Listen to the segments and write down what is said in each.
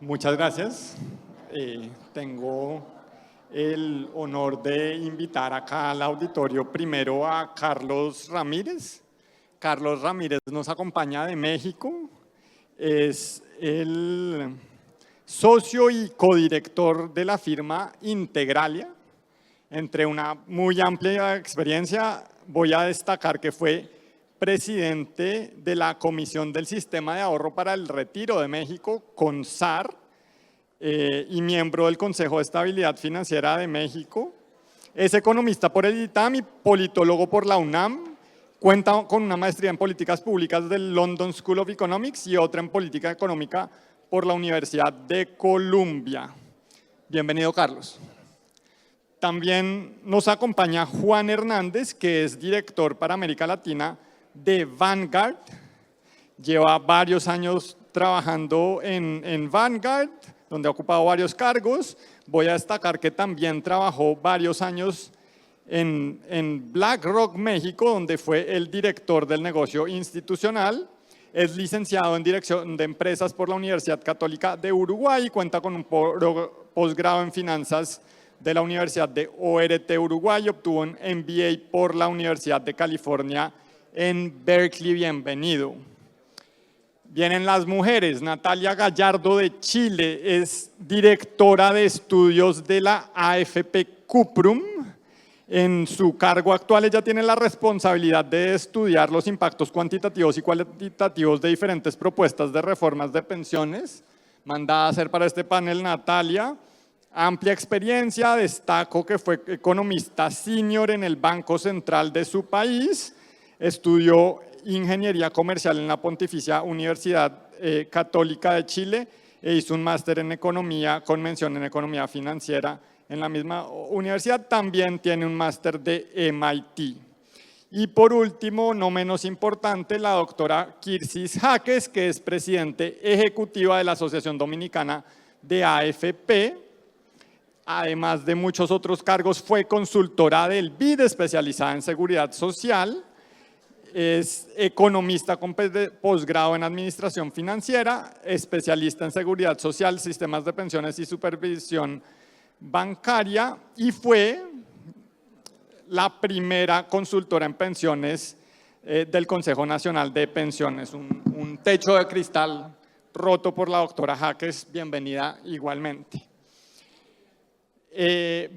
Muchas gracias. Tengo el honor de invitar acá al auditorio primero a Carlos Ramírez. Carlos Ramírez nos acompaña de México. Es el socio y codirector de la firma Integralia. Entre una muy amplia experiencia, voy a destacar que fue presidente de la Comisión del Sistema de Ahorro para el Retiro de México, CONSAR, y miembro del Consejo de Estabilidad Financiera de México. Es economista por el ITAM y politólogo por la UNAM. Cuenta con una maestría en políticas públicas del London School of Economics y otra en política económica por la Universidad de Columbia. Bienvenido, Carlos. También nos acompaña Juan Hernández, que es director para América Latina de Vanguard. Lleva varios años trabajando en Vanguard, donde ha ocupado varios cargos. Voy a destacar que también trabajó varios años en BlackRock México, donde fue el director del negocio institucional. Es licenciado en Dirección de Empresas por la Universidad Católica de Uruguay y cuenta con un posgrado en Finanzas de la Universidad de ORT Uruguay. Obtuvo un MBA por la Universidad de California en Berkeley. Bienvenido. Vienen las mujeres. Natalia Gallardo de Chile es directora de estudios de la AFP Cuprum. En su cargo actual ella tiene la responsabilidad de estudiar los impactos cuantitativos y cualitativos de diferentes propuestas de reformas de pensiones. Mandada a hacer para este panel Natalia. Amplia experiencia, destaco que fue economista senior en el Banco Central de su país. Estudió Ingeniería Comercial en la Pontificia Universidad Católica de Chile e hizo un máster en Economía con mención en Economía Financiera en la misma universidad. También tiene un máster de MIT. Y por último, no menos importante, la doctora Kirsis Jaques, que es presidente ejecutiva de la Asociación Dominicana de AFP. Además de muchos otros cargos, fue consultora del BID, especializada en seguridad social. Es economista con posgrado en administración financiera, especialista en seguridad social, sistemas de pensiones y supervisión bancaria, y fue la primera consultora en pensiones del Consejo Nacional de Pensiones. Un techo de cristal roto por la doctora Jaques. Bienvenida igualmente.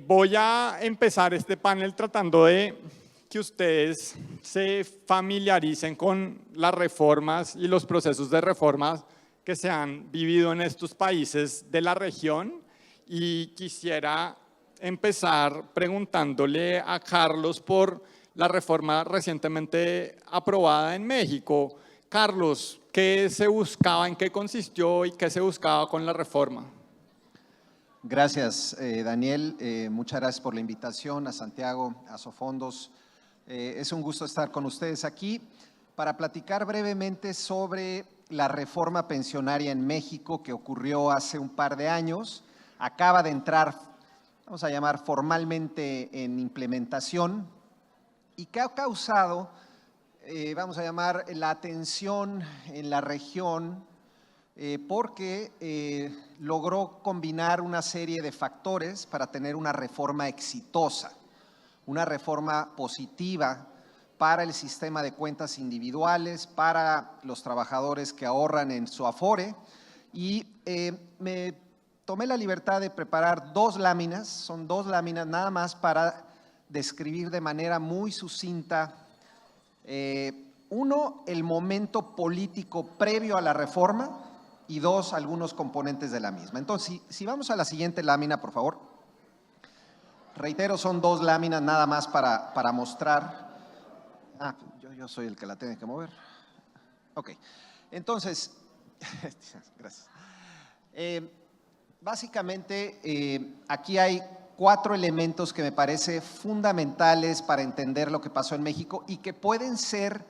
Voy a empezar este panel tratando de que ustedes se familiaricen con las reformas y los procesos de reformas que se han vivido en estos países de la región, y quisiera empezar preguntándole a Carlos por la reforma recientemente aprobada en México. Carlos, ¿qué se buscaba, en qué consistió y qué se buscaba con la reforma? Gracias, Daniel. Muchas gracias por la invitación, a Santiago, a Sofondos. Es un gusto estar con ustedes aquí para platicar brevemente sobre la reforma pensionaria en México que ocurrió hace un par de años. Acaba de entrar, vamos a llamar formalmente, en implementación, y que ha causado, vamos a llamar, la atención en la región porque logró combinar una serie de factores para tener una reforma exitosa, una reforma positiva para el sistema de cuentas individuales, para los trabajadores que ahorran en su Afore. Y me tomé la libertad de preparar dos láminas, son dos láminas nada más para describir de manera muy sucinta, uno, el momento político previo a la reforma, y dos, algunos componentes de la misma. Entonces, si vamos a la siguiente lámina, por favor. Reitero, son dos láminas nada más para mostrar. Yo soy el que la tiene que mover. Ok, entonces, gracias. Básicamente, aquí hay cuatro elementos que me parece fundamentales para entender lo que pasó en México y que pueden ser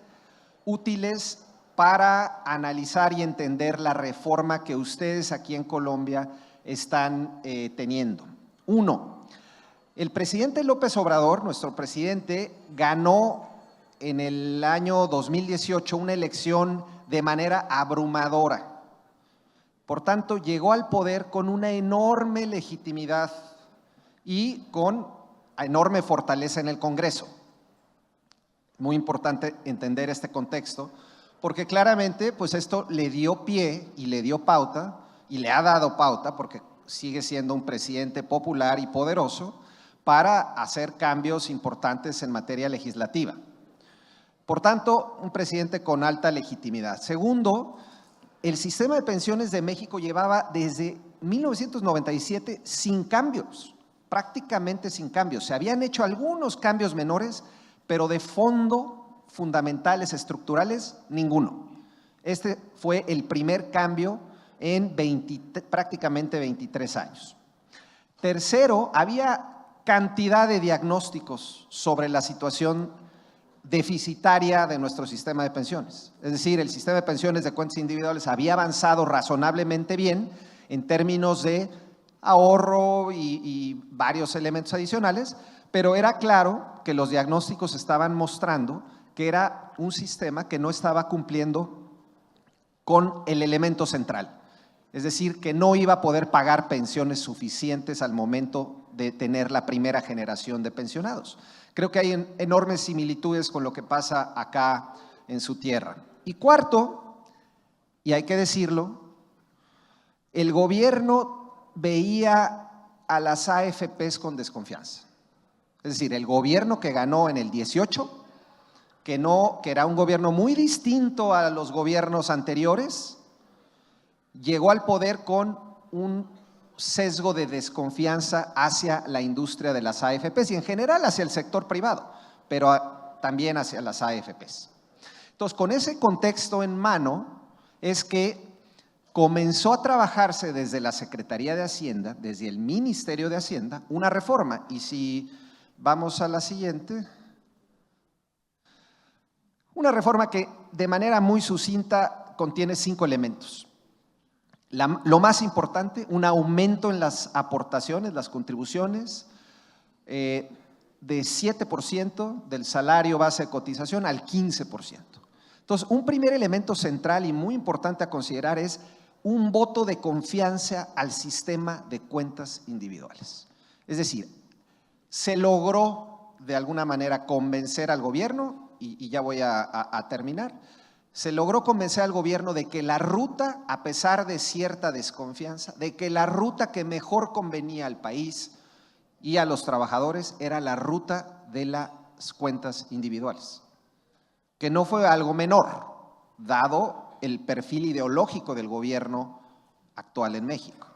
útiles para analizar y entender la reforma que ustedes aquí en Colombia están teniendo. Uno, el presidente López Obrador, nuestro presidente, ganó en el año 2018 una elección de manera abrumadora. Por tanto, llegó al poder con una enorme legitimidad y con enorme fortaleza en el Congreso. Muy importante entender este contexto, porque claramente pues esto le dio pie y le dio pauta y le ha dado pauta, porque sigue siendo un presidente popular y poderoso, para hacer cambios importantes en materia legislativa. Por tanto, un presidente con alta legitimidad. Segundo, el sistema de pensiones de México llevaba desde 1997 sin cambios, prácticamente sin cambios. Se habían hecho algunos cambios menores, pero de fondo, fundamentales, estructurales, ninguno. Este fue el primer cambio en prácticamente 23 años. Tercero, había cantidad de diagnósticos sobre la situación deficitaria de nuestro sistema de pensiones. Es decir, el sistema de pensiones de cuentas individuales había avanzado razonablemente bien en términos de ahorro y varios elementos adicionales, pero era claro que los diagnósticos estaban mostrando que era un sistema que no estaba cumpliendo con el elemento central. Es decir, que no iba a poder pagar pensiones suficientes al momento de tener la primera generación de pensionados. Creo que hay enormes similitudes con lo que pasa acá en su tierra. Y cuarto, y hay que decirlo, el gobierno veía a las AFPs con desconfianza. Es decir, el gobierno que ganó en el 18, que era un gobierno muy distinto a los gobiernos anteriores, llegó al poder con un sesgo de desconfianza hacia la industria de las AFPs y en general hacia el sector privado, pero también hacia las AFPs. Entonces, con ese contexto en mano es que comenzó a trabajarse desde la Secretaría de Hacienda, desde el Ministerio de Hacienda, una reforma. Y si vamos a la siguiente, una reforma que de manera muy sucinta contiene 5 elementos. Lo más importante, un aumento en las aportaciones, las contribuciones, de 7% del salario base de cotización al 15%. Entonces, un primer elemento central y muy importante a considerar es un voto de confianza al sistema de cuentas individuales. Es decir, se logró de alguna manera convencer al gobierno, y ya voy a terminar, se logró convencer al gobierno de que la ruta, a pesar de cierta desconfianza, de que la ruta que mejor convenía al país y a los trabajadores era la ruta de las cuentas individuales, que no fue algo menor, dado el perfil ideológico del gobierno actual en México.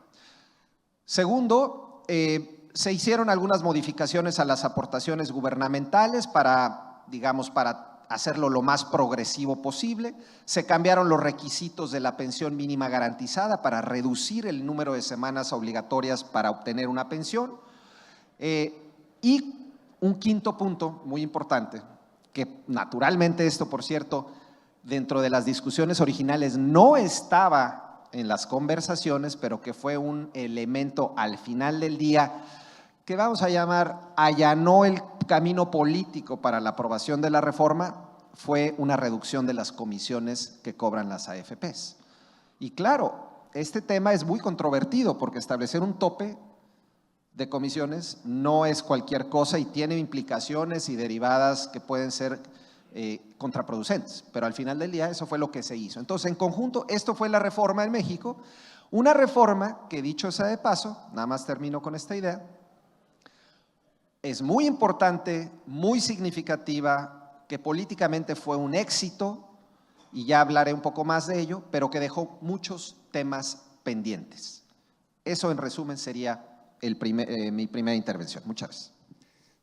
Segundo, se hicieron algunas modificaciones a las aportaciones gubernamentales para, digamos, para hacerlo lo más progresivo posible. Se cambiaron los requisitos de la pensión mínima garantizada para reducir el número de semanas obligatorias para obtener una pensión. Y un quinto punto muy importante, que naturalmente esto, por cierto, dentro de las discusiones originales no estaba en las conversaciones, pero que fue un elemento al final del día que vamos a llamar allanó el camino político para la aprobación de la reforma, fue una reducción de las comisiones que cobran las AFPs. Y claro, este tema es muy controvertido porque establecer un tope de comisiones no es cualquier cosa y tiene implicaciones y derivadas que pueden ser contraproducentes, pero al final del día eso fue lo que se hizo. Entonces, en conjunto, esto fue la reforma en México, una reforma que, dicho sea de paso, nada más termino con esta idea, es muy importante, muy significativa, que políticamente fue un éxito, y ya hablaré un poco más de ello, pero que dejó muchos temas pendientes. Eso, en resumen, sería mi primera intervención. Muchas gracias.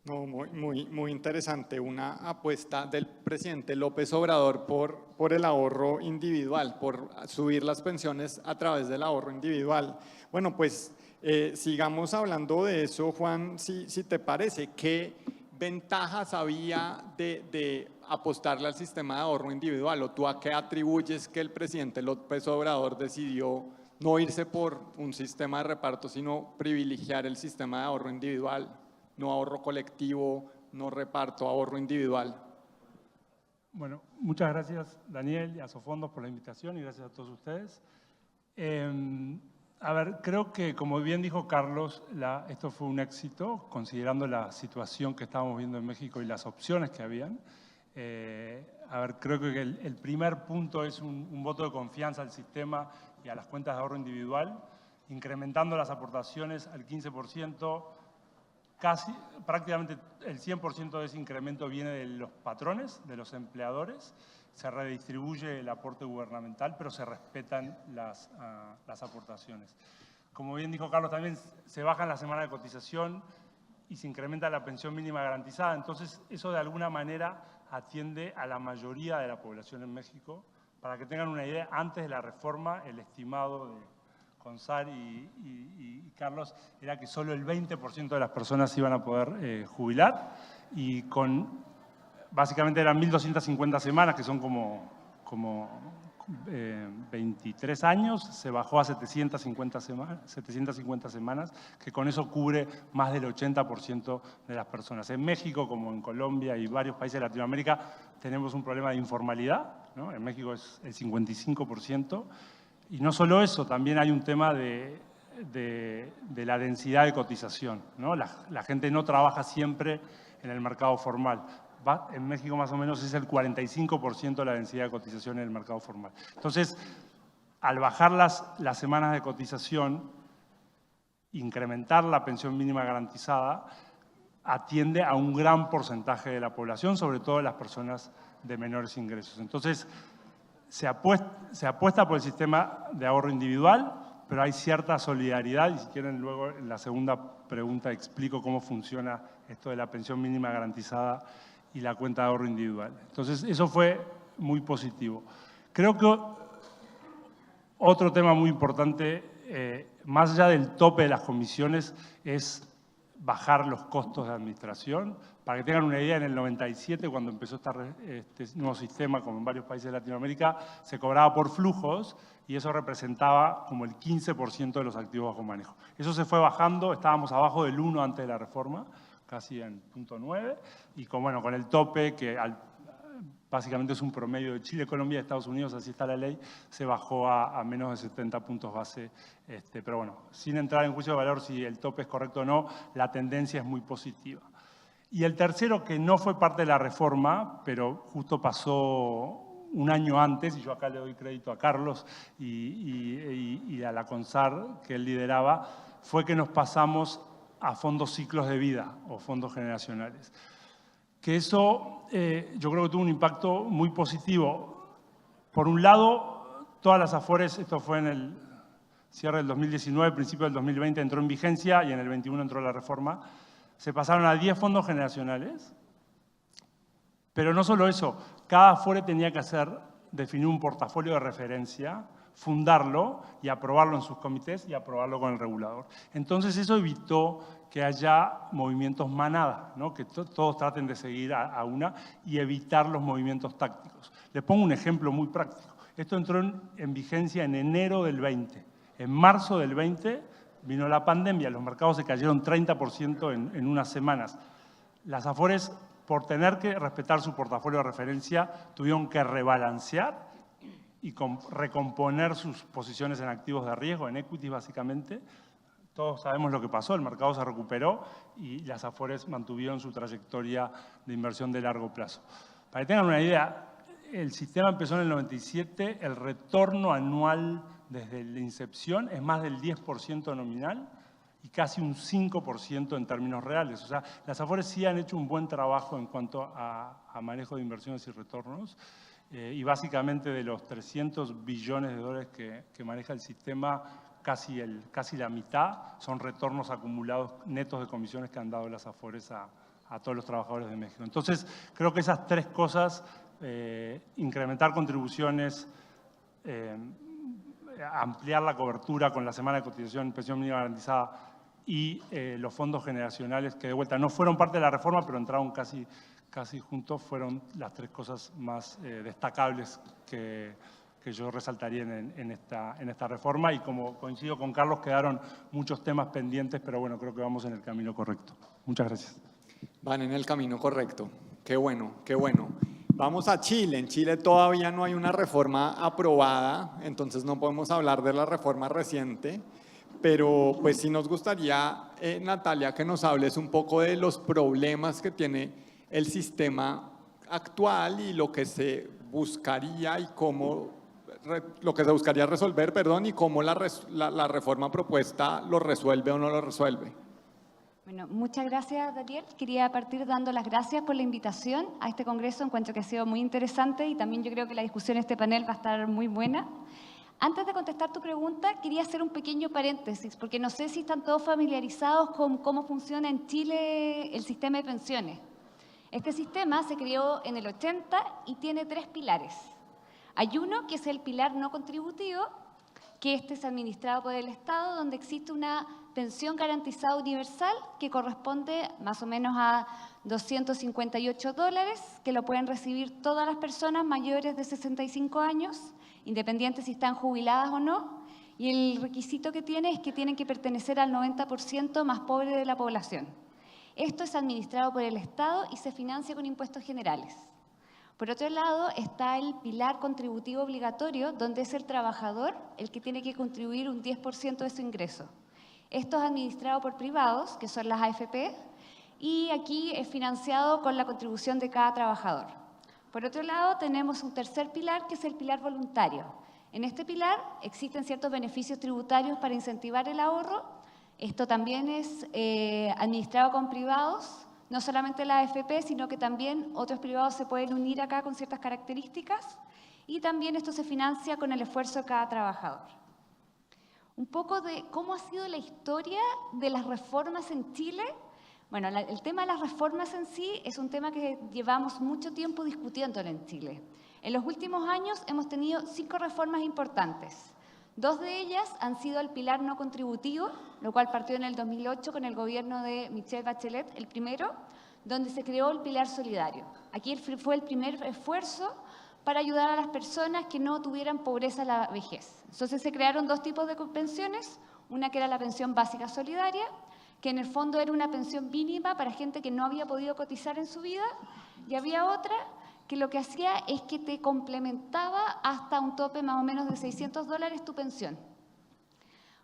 No, muy interesante, una apuesta del presidente López Obrador por el ahorro individual, por subir las pensiones a través del ahorro individual. Bueno, pues sigamos hablando de eso, Juan, si te parece. ¿Qué ventajas había de apostarle al sistema de ahorro individual? ¿O tú a qué atribuyes que el presidente López Obrador decidió no irse por un sistema de reparto, sino privilegiar el sistema de ahorro individual? No ahorro colectivo, no reparto, ahorro individual. Bueno, muchas gracias, Daniel y a Sofondos por la invitación y gracias a todos ustedes. A ver, creo que, como bien dijo Carlos, esto fue un éxito, considerando la situación que estábamos viendo en México y las opciones que habían. A ver, creo que el primer punto es un voto de confianza al sistema y a las cuentas de ahorro individual, incrementando las aportaciones al 15%, prácticamente el 100% de ese incremento viene de los patrones, de los empleadores. Se redistribuye el aporte gubernamental, pero se respetan las aportaciones. Como bien dijo Carlos, también se baja la semana de cotización y se incrementa la pensión mínima garantizada. Entonces, eso de alguna manera atiende a la mayoría de la población en México. Para que tengan una idea, antes de la reforma, el estimado de Consar y Carlos era que solo el 20% de las personas iban a poder jubilar, y básicamente eran 1.250 semanas, que son como 23 años, se bajó a 750 semanas, que con eso cubre más del 80% de las personas. En México, como en Colombia y varios países de Latinoamérica, tenemos un problema de informalidad, ¿no? En México es el 55%. Y no solo eso, también hay un tema de la densidad de cotización, ¿no? La gente no trabaja siempre en el mercado formal. En México más o menos es el 45% de la densidad de cotización en el mercado formal. Entonces, al bajar las semanas de cotización, incrementar la pensión mínima garantizada, atiende a un gran porcentaje de la población, sobre todo las personas de menores ingresos. Entonces, se apuesta por el sistema de ahorro individual, pero hay cierta solidaridad, y si quieren luego en la segunda pregunta explico cómo funciona esto de la pensión mínima garantizada y la cuenta de ahorro individual. Entonces, eso fue muy positivo. Creo que otro tema muy importante, más allá del tope de las comisiones, es bajar los costos de administración. Para que tengan una idea, en el 97, cuando empezó este nuevo sistema, como en varios países de Latinoamérica, se cobraba por flujos y eso representaba como el 15% de los activos bajo manejo. Eso se fue bajando, estábamos abajo del 1 antes de la reforma, casi en 0.9, y con el tope, que básicamente es un promedio de Chile, Colombia y Estados Unidos, así está la ley, se bajó a menos de 70 puntos base. Pero bueno, sin entrar en juicio de valor si el tope es correcto o no, la tendencia es muy positiva. Y el tercero, que no fue parte de la reforma, pero justo pasó un año antes, y yo acá le doy crédito a Carlos y a la CONSAR que él lideraba, fue que nos pasamos a fondos ciclos de vida o fondos generacionales. Que eso yo creo que tuvo un impacto muy positivo. Por un lado, todas las Afores, esto fue en el cierre del 2019, principio del 2020 entró en vigencia y en el 21 entró la reforma, se pasaron a 10 fondos generacionales. Pero no solo eso, cada Afore tenía que definir un portafolio de referencia, fundarlo y aprobarlo en sus comités y aprobarlo con el regulador. Entonces eso evitó que haya movimientos manada, ¿no? Que todos traten de seguir a una y evitar los movimientos tácticos. Les pongo un ejemplo muy práctico. Esto entró en vigencia en enero del 20. En marzo del 20 vino la pandemia, los mercados se cayeron 30% en unas semanas. Las Afores, por tener que respetar su portafolio de referencia, tuvieron que rebalancear y recomponer sus posiciones en activos de riesgo, en equity básicamente. Todos sabemos lo que pasó, el mercado se recuperó y las Afores mantuvieron su trayectoria de inversión de largo plazo. Para que tengan una idea, el sistema empezó en el 97, el retorno anual desde la incepción es más del 10% nominal y casi un 5% en términos reales. O sea, las Afores sí han hecho un buen trabajo en cuanto a manejo de inversiones y retornos. Y básicamente de los 300 billones de dólares que maneja el sistema, casi la mitad son retornos acumulados netos de comisiones que han dado las Afores a todos los trabajadores de México. Entonces, creo que esas tres cosas, incrementar contribuciones, ampliar la cobertura con la semana de cotización, pensión mínima garantizada y los fondos generacionales, que de vuelta no fueron parte de la reforma, pero entraron casi juntos, fueron las tres cosas más destacables que yo resaltaría en esta reforma. Y como coincido con Carlos, quedaron muchos temas pendientes, pero bueno, creo que vamos en el camino correcto. Muchas gracias. Van en el camino correcto. Qué bueno, qué bueno. Vamos a Chile. En Chile todavía no hay una reforma aprobada, entonces no podemos hablar de la reforma reciente, pero pues sí nos gustaría, Natalia, que nos hables un poco de los problemas que tiene el sistema actual y lo que se buscaría y cómo lo que se buscaría resolver, perdón, y cómo la reforma propuesta lo resuelve o no lo resuelve. Bueno, muchas gracias, Daniel. Quería partir dando las gracias por la invitación a este congreso. Encuentro que ha sido muy interesante y también yo creo que la discusión en este panel va a estar muy buena. Antes de contestar tu pregunta, quería hacer un pequeño paréntesis, porque no sé si están todos familiarizados con cómo funciona en Chile el sistema de pensiones. Este sistema se creó en el 80 y tiene 3 pilares. Hay uno que es el pilar no contributivo, que este es administrado por el Estado, donde existe una pensión garantizada universal que corresponde más o menos a $258, que lo pueden recibir todas las personas mayores de 65 años, independientes si están jubiladas o no, y el requisito que tiene es que tienen que pertenecer al 90% más pobre de la población. Esto es administrado por el Estado y se financia con impuestos generales. Por otro lado, está el pilar contributivo obligatorio, donde es el trabajador el que tiene que contribuir un 10% de su ingreso. Esto es administrado por privados, que son las AFP, y aquí es financiado con la contribución de cada trabajador. Por otro lado, tenemos un tercer pilar, que es el pilar voluntario. En este pilar existen ciertos beneficios tributarios para incentivar el ahorro. Esto también es administrado con privados, no solamente la AFP, sino que también otros privados se pueden unir acá con ciertas características y también esto se financia con el esfuerzo de cada trabajador. Un poco de cómo ha sido la historia de las reformas en Chile. Bueno, el tema de las reformas en sí es un tema que llevamos mucho tiempo discutiéndolo en Chile. En los últimos años hemos tenido 5 reformas importantes. 2 de ellas han sido el pilar no contributivo, lo cual partió en el 2008 con el gobierno de Michelle Bachelet, el primero, donde se creó el pilar solidario. Aquí fue el primer esfuerzo para ayudar a las personas que no tuvieran pobreza en la vejez. Entonces se crearon 2 tipos de pensiones, una que era la pensión básica solidaria, que en el fondo era una pensión mínima para gente que no había podido cotizar en su vida, y había otra que lo que hacía es que te complementaba hasta un tope más o menos de $600 tu pensión.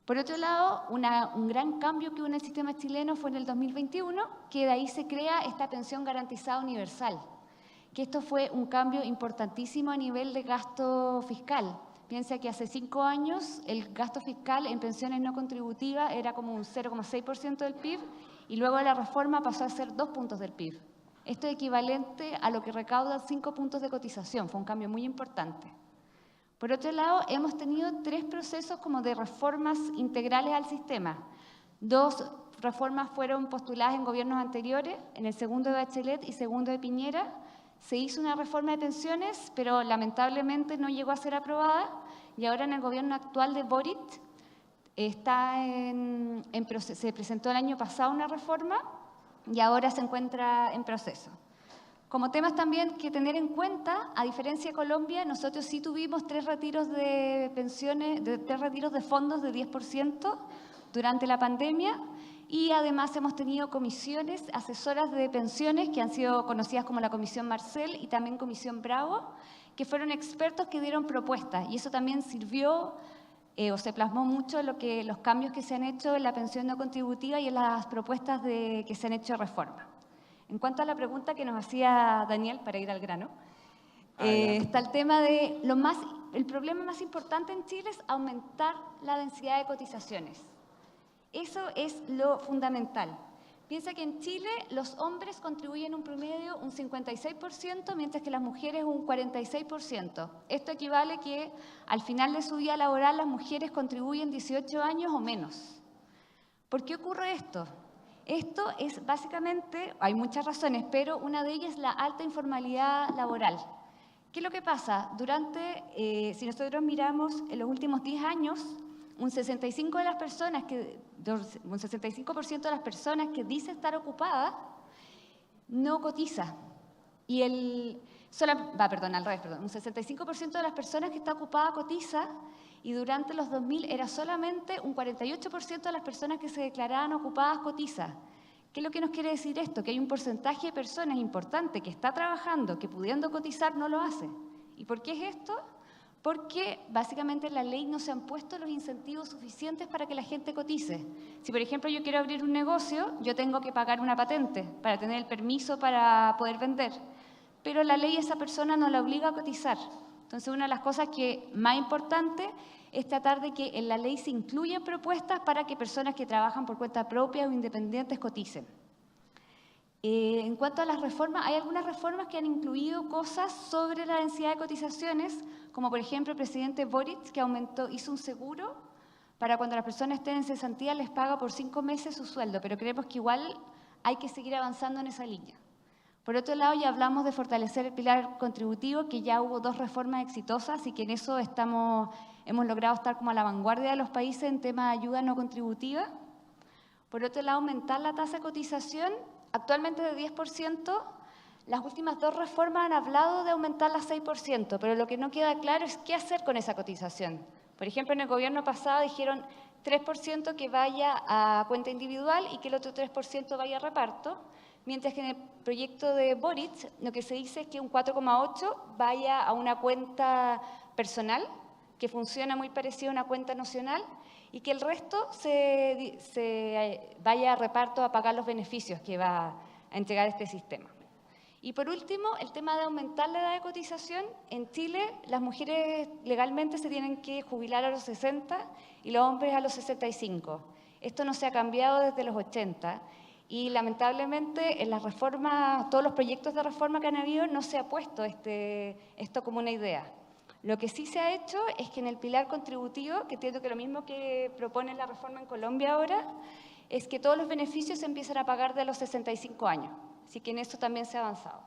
Por otro lado, un gran cambio que hubo en el sistema chileno fue en el 2021, que de ahí se crea esta pensión garantizada universal, que esto fue un cambio importantísimo a nivel de gasto fiscal. Piensa que hace 5 años el gasto fiscal en pensiones no contributivas era como un 0,6% del PIB y luego de la reforma pasó a ser 2 puntos del PIB. Esto es equivalente a lo que recaudan 5 puntos de cotización, fue un cambio muy importante. Por otro lado, hemos tenido 3 procesos como de reformas integrales al sistema. 2 reformas fueron postuladas en gobiernos anteriores, en el segundo de Bachelet y segundo de Piñera. Se hizo una reforma de pensiones, pero lamentablemente no llegó a ser aprobada, y ahora en el gobierno actual de Boric se presentó el año pasado una reforma, y ahora se encuentra en proceso. Como temas también que tener en cuenta, a diferencia de Colombia, nosotros sí tuvimos 3 retiros de pensiones, 3 retiros de fondos de 10% durante la pandemia, y además hemos tenido comisiones asesoras de pensiones que han sido conocidas como la Comisión Marcel y también Comisión Bravo, que fueron expertos que dieron propuestas, y eso también sirvió o se plasmó mucho los cambios que se han hecho en la pensión no contributiva y en las propuestas que se han hecho de reforma. En cuanto a la pregunta que nos hacía Daniel, para ir al grano, está el tema de el problema más importante en Chile es aumentar la densidad de cotizaciones. Eso es lo fundamental. Piensa que en Chile los hombres contribuyen un promedio un 56%, mientras que las mujeres un 46%. Esto equivale que al final de su vida laboral las mujeres contribuyen 18 años o menos. ¿Por qué ocurre esto? Esto es básicamente, hay muchas razones, pero una de ellas es la alta informalidad laboral. ¿Qué es lo que pasa? Si nosotros miramos en los últimos 10 años, un 65% de las personas que dice estar ocupada no cotiza. Y un 65% de las personas que está ocupada cotiza, y durante los 2000 era solamente un 48% de las personas que se declaraban ocupadas cotiza. ¿Qué es lo que nos quiere decir esto? Que hay un porcentaje de personas importante que está trabajando, que pudiendo cotizar no lo hace. ¿Y por qué es esto? Porque básicamente en la ley no se han puesto los incentivos suficientes para que la gente cotice. Si, por ejemplo, yo quiero abrir un negocio, yo tengo que pagar una patente para tener el permiso para poder vender. Pero la ley a esa persona no la obliga a cotizar. Entonces, una de las cosas que más importante es tratar de que en la ley se incluyan propuestas para que personas que trabajan por cuenta propia o independientes coticen. En cuanto a las reformas, hay algunas reformas que han incluido cosas sobre la densidad de cotizaciones, como por ejemplo el presidente Boric, que hizo un seguro para cuando las personas estén en cesantía les paga por 5 meses su sueldo, pero creemos que igual hay que seguir avanzando en esa línea. Por otro lado, ya hablamos de fortalecer el pilar contributivo, que ya hubo 2 reformas exitosas y que en eso hemos logrado estar como a la vanguardia de los países en tema de ayuda no contributiva. Por otro lado, aumentar la tasa de cotización, actualmente de 10%. Las últimas 2 reformas han hablado de aumentarla a 6%, pero lo que no queda claro es qué hacer con esa cotización. Por ejemplo, en el gobierno pasado dijeron 3% que vaya a cuenta individual y que el otro 3% vaya a reparto, mientras que en el proyecto de Boric lo que se dice es que un 4,8% vaya a una cuenta personal, que funciona muy parecido a una cuenta nacional, y que el resto se vaya a reparto a pagar los beneficios que va a entregar este sistema. Y por último, el tema de aumentar la edad de cotización. En Chile, las mujeres legalmente se tienen que jubilar a los 60 y los hombres a los 65. Esto no se ha cambiado desde los 80 y lamentablemente en las reformas, todos los proyectos de reforma que han habido, no se ha puesto esto como una idea. Lo que sí se ha hecho es que en el pilar contributivo, que entiendo que lo mismo que propone la reforma en Colombia ahora, es que todos los beneficios se empiezan a pagar de los 65 años. Así que en esto también se ha avanzado.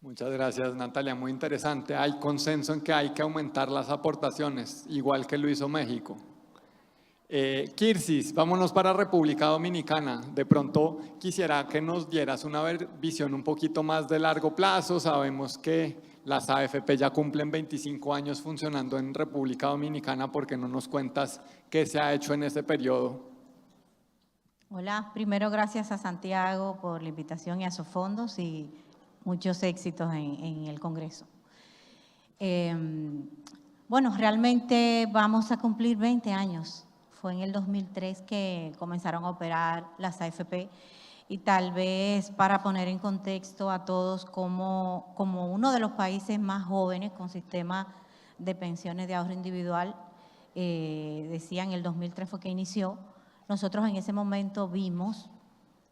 Muchas gracias, Natalia. Muy interesante. Hay consenso en que hay que aumentar las aportaciones, igual que lo hizo México. Kirsis, vámonos para República Dominicana. De pronto quisiera que nos dieras una visión un poquito más de largo plazo. Sabemos que las AFP ya cumplen 25 años funcionando en República Dominicana. ¿Por qué no nos cuentas qué se ha hecho en ese periodo? Hola, primero gracias a Santiago por la invitación y a Sofondos y muchos éxitos en el Congreso. Bueno, realmente vamos a cumplir 20 años. Fue en el 2003 que comenzaron a operar las AFP y tal vez para poner en contexto a todos como uno de los países más jóvenes con sistema de pensiones de ahorro individual, decía en el 2003 fue que inició. Nosotros en ese momento vimos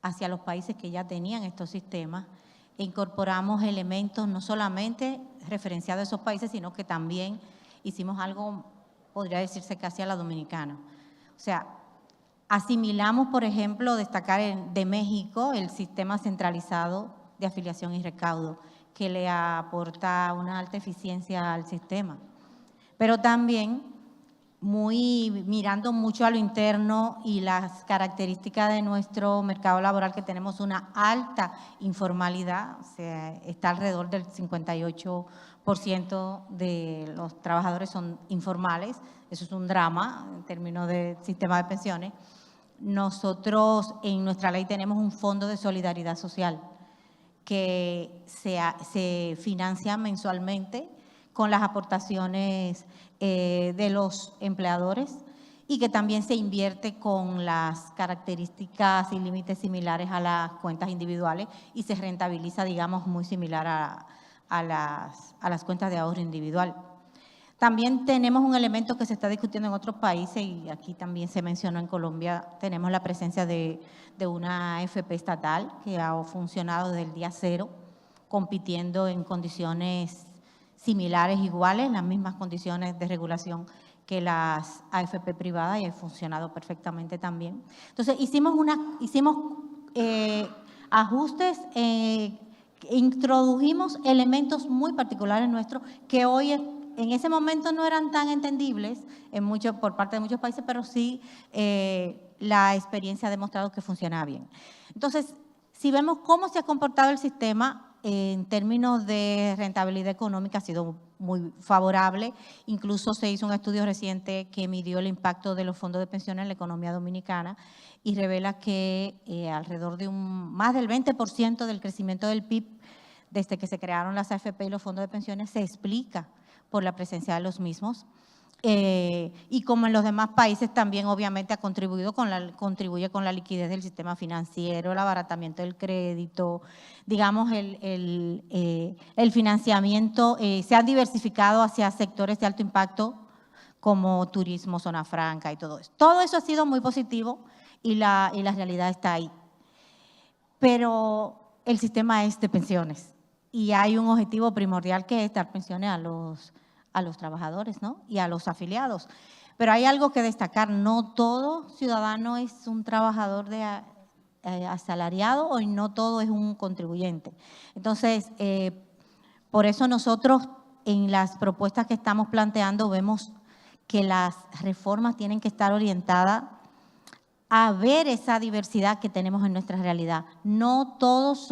hacia los países que ya tenían estos sistemas e incorporamos elementos no solamente referenciados a esos países, sino que también hicimos algo, podría decirse casi a la dominicana. O sea, asimilamos, por ejemplo, destacar de México el sistema centralizado de afiliación y recaudo, que le aporta una alta eficiencia al sistema. Pero también mirando mucho a lo interno y las características de nuestro mercado laboral, que tenemos una alta informalidad, o sea, está alrededor del 58% de los trabajadores son informales. Eso es un drama en términos de sistema de pensiones. Nosotros en nuestra ley tenemos un fondo de solidaridad social que se financia mensualmente con las aportaciones de los empleadores y que también se invierte con las características y límites similares a las cuentas individuales y se rentabiliza, digamos, muy similar a las cuentas de ahorro individual. También tenemos un elemento que se está discutiendo en otros países y aquí también se mencionó en Colombia, tenemos la presencia de una AFP estatal que ha funcionado desde el día cero, compitiendo en condiciones similares, iguales, las mismas condiciones de regulación que las AFP privadas y ha funcionado perfectamente también. Entonces, hicimos ajustes, introdujimos elementos muy particulares nuestros que hoy en ese momento no eran tan entendibles por parte de muchos países, pero sí la experiencia ha demostrado que funciona bien. Entonces, si vemos cómo se ha comportado el sistema, en términos de rentabilidad económica ha sido muy favorable. Incluso se hizo un estudio reciente que midió el impacto de los fondos de pensiones en la economía dominicana y revela que alrededor de más del 20% del crecimiento del PIB desde que se crearon las AFP y los fondos de pensiones se explica por la presencia de los mismos. Y como en los demás países también obviamente contribuye con la liquidez del sistema financiero, el abaratamiento del crédito, digamos el financiamiento se ha diversificado hacia sectores de alto impacto como turismo, zona franca y todo eso. Todo eso ha sido muy positivo y la realidad está ahí. Pero el sistema es de pensiones y hay un objetivo primordial que es dar pensiones a los trabajadores, ¿no? Y a los afiliados. Pero hay algo que destacar, no todo ciudadano es un trabajador asalariado y no todo es un contribuyente. Entonces, por eso nosotros en las propuestas que estamos planteando vemos que las reformas tienen que estar orientadas a ver esa diversidad que tenemos en nuestra realidad. No todos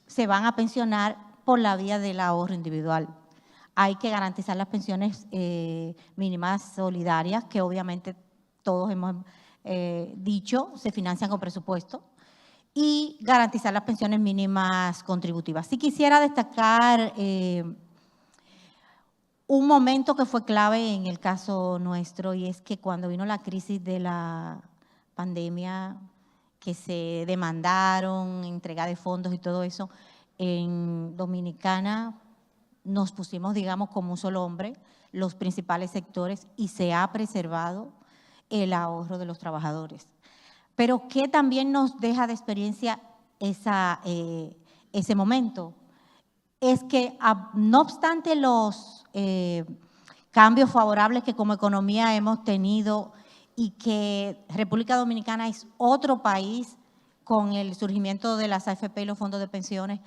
se van a pensionar por la vía del ahorro individual. Hay que garantizar las pensiones mínimas solidarias, que obviamente todos hemos dicho, se financian con presupuesto, y garantizar las pensiones mínimas contributivas. Sí quisiera destacar un momento que fue clave en el caso nuestro, y es que cuando vino la crisis de la pandemia, que se demandaron, entrega de fondos y todo eso, en Dominicana nos pusimos, digamos, como un solo hombre, los principales sectores, y se ha preservado el ahorro de los trabajadores. Pero ¿qué también nos deja de experiencia ese momento? Es que no obstante los cambios favorables que como economía hemos tenido y que República Dominicana es otro país con el surgimiento de las AFP y los fondos de pensiones,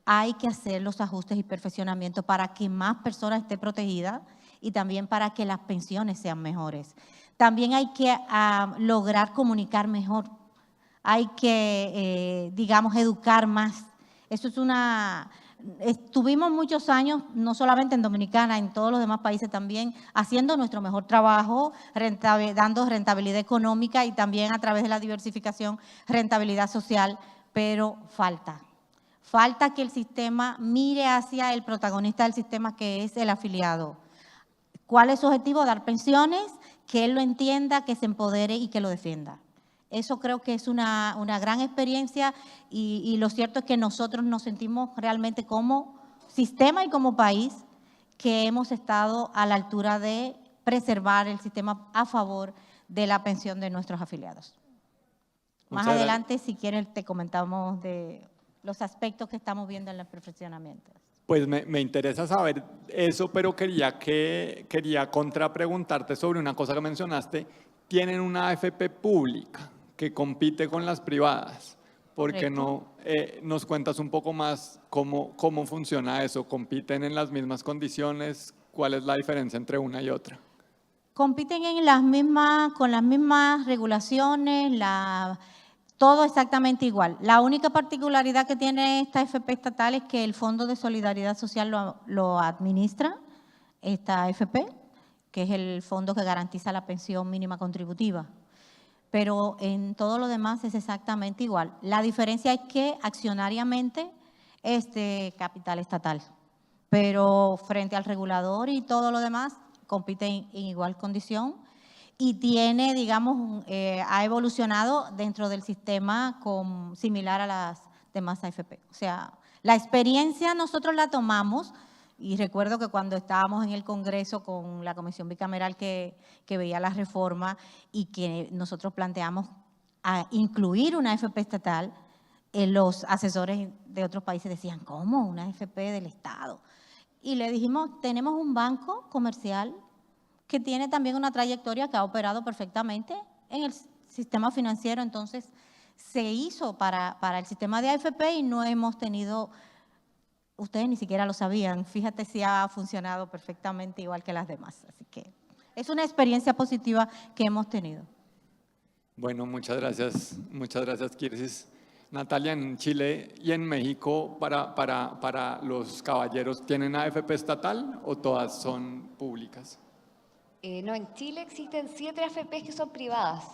hay que hacer los ajustes y perfeccionamientos para que más personas estén protegidas y también para que las pensiones sean mejores. También hay que lograr comunicar mejor, hay que, digamos, educar más. Eso es estuvimos muchos años, no solamente en Dominicana, en todos los demás países también, haciendo nuestro mejor trabajo, dando rentabilidad económica y también a través de la diversificación, rentabilidad social, pero falta que el sistema mire hacia el protagonista del sistema, que es el afiliado. ¿Cuál es su objetivo? Dar pensiones, que él lo entienda, que se empodere y que lo defienda. Eso creo que es una gran experiencia y lo cierto es que nosotros nos sentimos realmente como sistema y como país que hemos estado a la altura de preservar el sistema a favor de la pensión de nuestros afiliados. Más adelante, si quieren, te comentamos de los aspectos que estamos viendo en el perfeccionamiento. Pues me interesa saber eso, pero quería contrapreguntarte sobre una cosa que mencionaste. Tienen una AFP pública que compite con las privadas. ¿Por qué no nos cuentas un poco más cómo funciona eso? ¿Compiten en las mismas condiciones? ¿Cuál es la diferencia entre una y otra? Compiten con las mismas regulaciones, todo exactamente igual. La única particularidad que tiene esta AFP estatal es que el Fondo de Solidaridad Social lo administra esta AFP, que es el fondo que garantiza la pensión mínima contributiva. Pero en todo lo demás es exactamente igual. La diferencia es que accionariamente es de capital estatal, pero frente al regulador y todo lo demás compite en igual condición. Y tiene, digamos, ha evolucionado dentro del sistema similar a las demás AFP. O sea, la experiencia nosotros la tomamos, y recuerdo que cuando estábamos en el Congreso con la Comisión Bicameral que veía la reforma y que nosotros planteamos a incluir una AFP estatal, los asesores de otros países decían, ¿cómo? ¿Una AFP del Estado? Y le dijimos, tenemos un banco comercial que tiene también una trayectoria que ha operado perfectamente en el sistema financiero, entonces se hizo para el sistema de AFP y no hemos tenido, ustedes ni siquiera lo sabían, fíjate si ha funcionado perfectamente igual que las demás, así que es una experiencia positiva que hemos tenido. Bueno, muchas gracias, Kirsis. Natalia, en Chile y en México, para los caballeros, ¿tienen AFP estatal o todas son públicas? No, en Chile existen 7 AFPs que son privadas.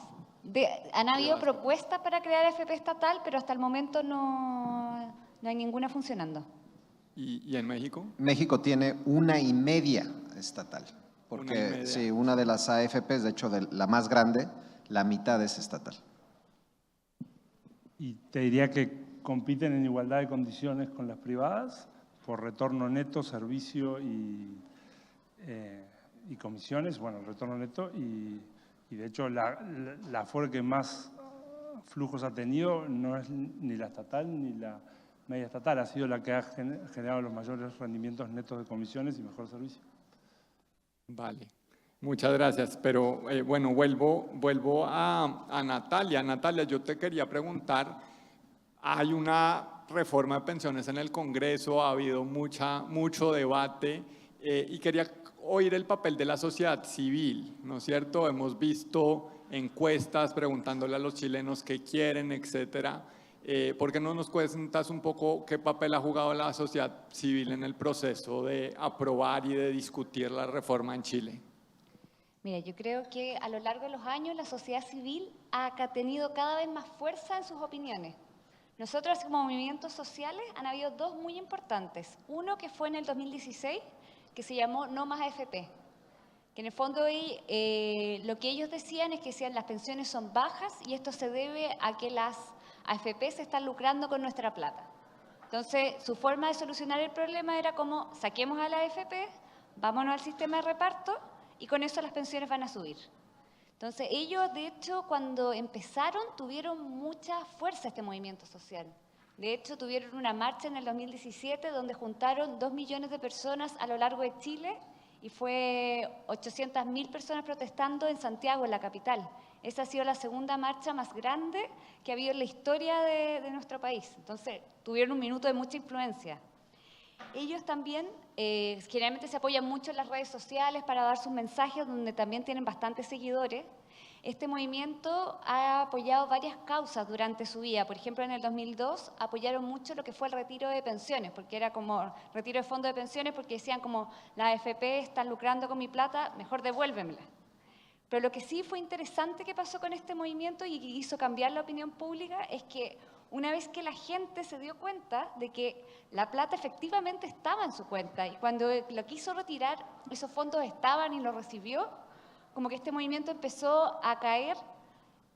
Han habido propuestas para crear AFP estatal, pero hasta el momento no hay ninguna funcionando. ¿Y en México? México tiene 1,5 estatal, porque 1,5. sí, una de las AFPs, de hecho la más grande, la mitad es estatal. Y te diría que compiten en igualdad de condiciones con las privadas por retorno neto, servicio y comisiones. Bueno, el retorno neto y de hecho la Afore que más flujos ha tenido no es ni la estatal ni la media estatal, ha sido la que ha generado los mayores rendimientos netos de comisiones y mejor servicio. Vale, muchas gracias. Pero bueno, vuelvo a Natalia. Natalia, yo te quería preguntar, hay una reforma de pensiones en el Congreso, ha habido mucho debate y quería oír el papel de la sociedad civil, ¿no es cierto? Hemos visto encuestas preguntándole a los chilenos qué quieren, etcétera. ¿Por qué no nos cuentas un poco qué papel ha jugado la sociedad civil en el proceso de aprobar y de discutir la reforma en Chile? Mira, yo creo que a lo largo de los años la sociedad civil ha tenido cada vez más fuerza en sus opiniones. Nosotros como movimientos sociales han habido 2 muy importantes. Uno que fue en el 2016, que se llamó No Más AFP, que en el fondo lo que ellos decían es que las pensiones son bajas y esto se debe a que las AFP se están lucrando con nuestra plata. Entonces, su forma de solucionar el problema era como saquemos a la AFP, vámonos al sistema de reparto y con eso las pensiones van a subir. Entonces, ellos, de hecho, cuando empezaron, tuvieron mucha fuerza este movimiento social. De hecho, tuvieron una marcha en el 2017 donde juntaron 2 millones de personas a lo largo de Chile y fue 800.000 personas protestando en Santiago, en la capital. Esa ha sido la segunda marcha más grande que ha habido en la historia de nuestro país. Entonces, tuvieron un minuto de mucha influencia. Ellos también generalmente se apoyan mucho en las redes sociales para dar sus mensajes, donde también tienen bastantes seguidores. Este movimiento ha apoyado varias causas durante su vida. Por ejemplo, en el 2002 apoyaron mucho lo que fue el retiro de pensiones, porque era como retiro de fondo de pensiones, porque decían como la AFP están lucrando con mi plata, mejor devuélvemela. Pero lo que sí fue interesante que pasó con este movimiento y que hizo cambiar la opinión pública es que una vez que la gente se dio cuenta de que la plata efectivamente estaba en su cuenta y cuando lo quiso retirar, esos fondos estaban y lo recibió, como que este movimiento empezó a caer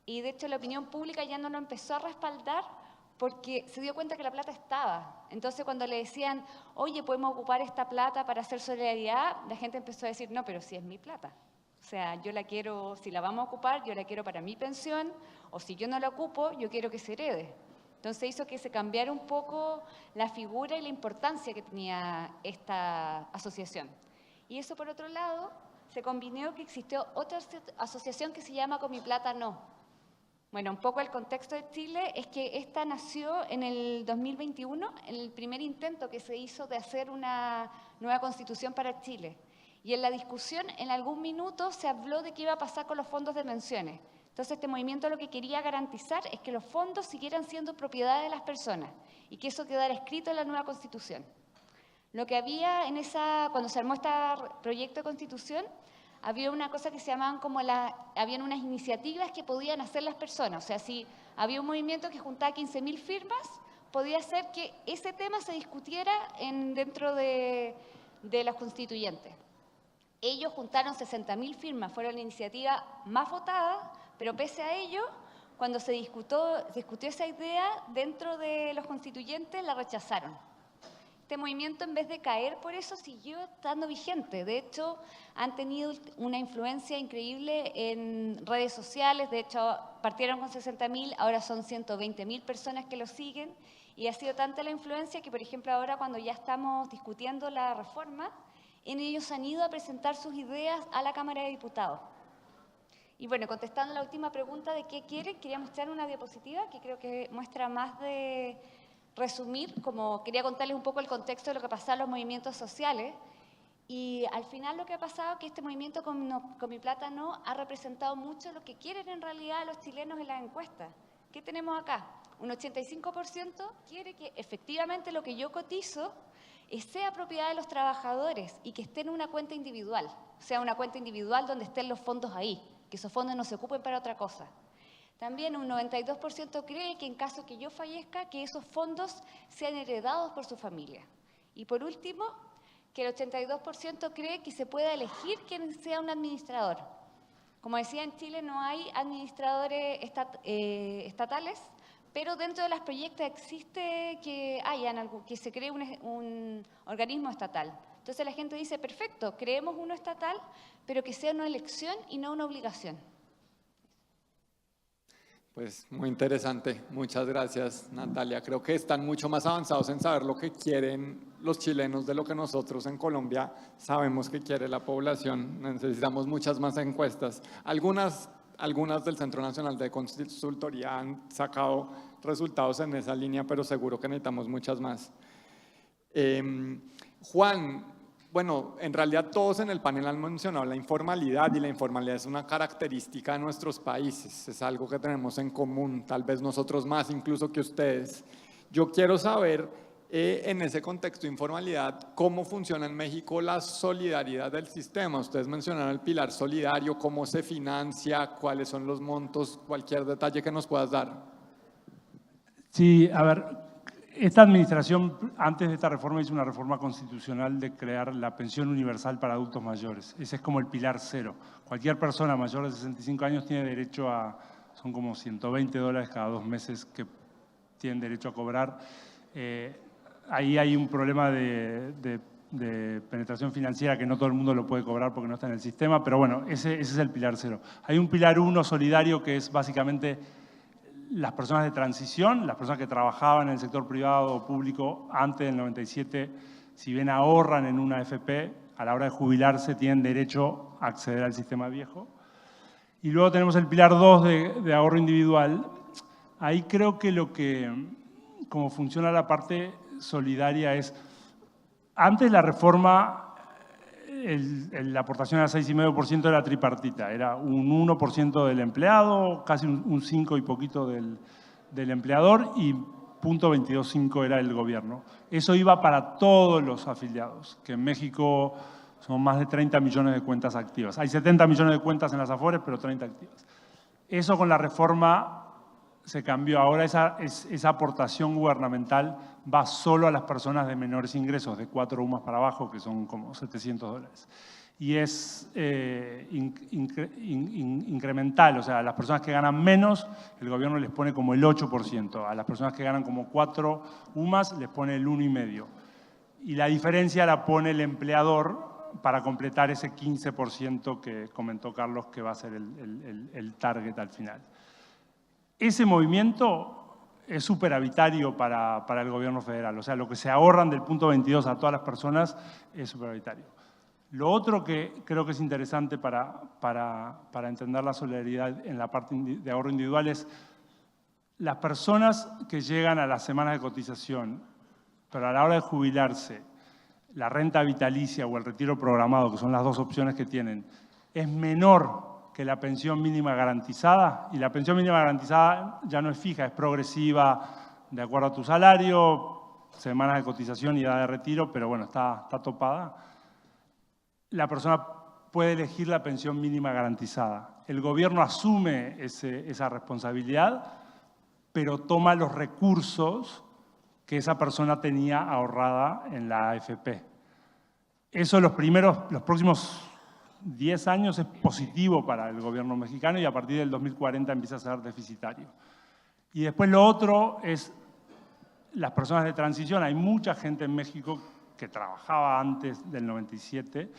y de hecho la opinión pública ya no lo empezó a respaldar porque se dio cuenta que la plata estaba. Entonces cuando le decían, oye, podemos ocupar esta plata para hacer solidaridad, la gente empezó a decir, no, pero si es mi plata. O sea, yo la quiero, si la vamos a ocupar, yo la quiero para mi pensión, o si yo no la ocupo, yo quiero que se herede. Entonces hizo que se cambiara un poco la figura y la importancia que tenía esta asociación. Y eso, por otro lado, se combinó que existió otra asociación que se llama Con mi plata no. Bueno, un poco el contexto de Chile es que esta nació en el 2021, en el primer intento que se hizo de hacer una nueva constitución para Chile. Y en la discusión, en algún minuto, se habló de qué iba a pasar con los fondos de pensiones. Entonces, este movimiento lo que quería garantizar es que los fondos siguieran siendo propiedad de las personas y que eso quedara escrito en la nueva Constitución. Lo que había cuando se armó este proyecto de Constitución, había una cosa que se llamaban como habían unas iniciativas que podían hacer las personas. O sea, si había un movimiento que juntaba 15.000 firmas, podía ser que ese tema se discutiera dentro de los constituyentes. Ellos juntaron 60.000 firmas, fueron la iniciativa más votada, pero pese a ello, cuando se discutió esa idea dentro de los constituyentes, la rechazaron. Este movimiento, en vez de caer por eso, siguió estando vigente. De hecho, han tenido una influencia increíble en redes sociales. De hecho, partieron con 60.000, ahora son 120.000 personas que lo siguen. Y ha sido tanta la influencia que, por ejemplo, ahora cuando ya estamos discutiendo la reforma, ellos han ido a presentar sus ideas a la Cámara de Diputados. Y bueno, contestando la última pregunta de qué quieren, quería mostrar una diapositiva que creo que muestra más de resumir, como quería contarles un poco el contexto de lo que pasaba en los movimientos sociales. Y al final lo que ha pasado es que este movimiento con mi plata no ha representado mucho lo que quieren en realidad los chilenos en las encuestas. ¿Qué tenemos acá? Un 85% quiere que efectivamente lo que yo cotizo sea propiedad de los trabajadores y que esté en una cuenta individual, o sea, una cuenta individual donde estén los fondos ahí, que esos fondos no se ocupen para otra cosa. También un 92% cree que en caso que yo fallezca, que esos fondos sean heredados por su familia. Y por último, que el 82% cree que se pueda elegir quién sea un administrador. Como decía, en Chile no hay administradores estatales, pero dentro de las proyectas existe que se cree un organismo estatal. Entonces la gente dice, perfecto, creemos uno estatal, pero que sea una elección y no una obligación. Pues muy interesante, muchas gracias Natalia. Creo que están mucho más avanzados en saber lo que quieren los chilenos de lo que nosotros en Colombia sabemos que quiere la población. Necesitamos muchas más encuestas. Algunas del Centro Nacional de Consultoría han sacado resultados en esa línea, pero seguro que necesitamos muchas más. Juan, bueno, en realidad todos en el panel han mencionado la informalidad, y la informalidad es una característica de nuestros países, es algo que tenemos en común, tal vez nosotros más incluso que ustedes. Yo quiero saber, en ese contexto de informalidad, cómo funciona en México la solidaridad del sistema. Ustedes mencionaron el pilar solidario, cómo se financia, cuáles son los montos, cualquier detalle que nos puedas dar. Sí, a ver. Esta administración, antes de esta reforma, hizo una reforma constitucional de crear la pensión universal para adultos mayores. Ese es como el pilar cero. Cualquier persona mayor de 65 años tiene derecho a, son como $120 cada 2 meses que tienen derecho a cobrar. Ahí hay un problema de penetración financiera que no todo el mundo lo puede cobrar porque no está en el sistema, pero bueno, ese es el pilar cero. Hay un pilar 1 solidario que es básicamente las personas de transición, las personas que trabajaban en el sector privado o público antes del 97, si bien ahorran en una AFP, a la hora de jubilarse tienen derecho a acceder al sistema viejo. Y luego tenemos el pilar 2 de ahorro individual. Ahí creo que como funciona la parte solidaria es, antes la reforma, la aportación era 6,5% era tripartita, era un 1% del empleado, casi un 5 y poquito del empleador y 0,225 era el gobierno. Eso iba para todos los afiliados, que en México son más de 30 millones de cuentas activas. Hay 70 millones de cuentas en las Afores, pero 30 activas. Eso con la reforma se cambió. Ahora esa aportación gubernamental va solo a las personas de menores ingresos, de 4 UMAS para abajo, que son como $700. Y es incremental, o sea, a las personas que ganan menos, el gobierno les pone como el 8%. A las personas que ganan como 4 UMAS les pone el 1,5%. Y la diferencia la pone el empleador para completar ese 15% que comentó Carlos que va a ser el target al final. Ese movimiento es superavitario para el gobierno federal. O sea, lo que se ahorran del punto 22 a todas las personas es superavitario. Lo otro que creo que es interesante para entender la solidaridad en la parte de ahorro individual es las personas que llegan a las semanas de cotización, pero a la hora de jubilarse, la renta vitalicia o el retiro programado, que son las 2 opciones que tienen, es menor que la pensión mínima garantizada, y la pensión mínima garantizada ya no es fija, es progresiva de acuerdo a tu salario, semanas de cotización y edad de retiro, pero bueno, está topada. La persona puede elegir la pensión mínima garantizada. El gobierno asume esa responsabilidad, pero toma los recursos que esa persona tenía ahorrada en la AFP. Eso los próximos 10 años es positivo para el gobierno mexicano y a partir del 2040 empieza a ser deficitario. Y después lo otro es las personas de transición. Hay mucha gente en México que trabajaba antes del 97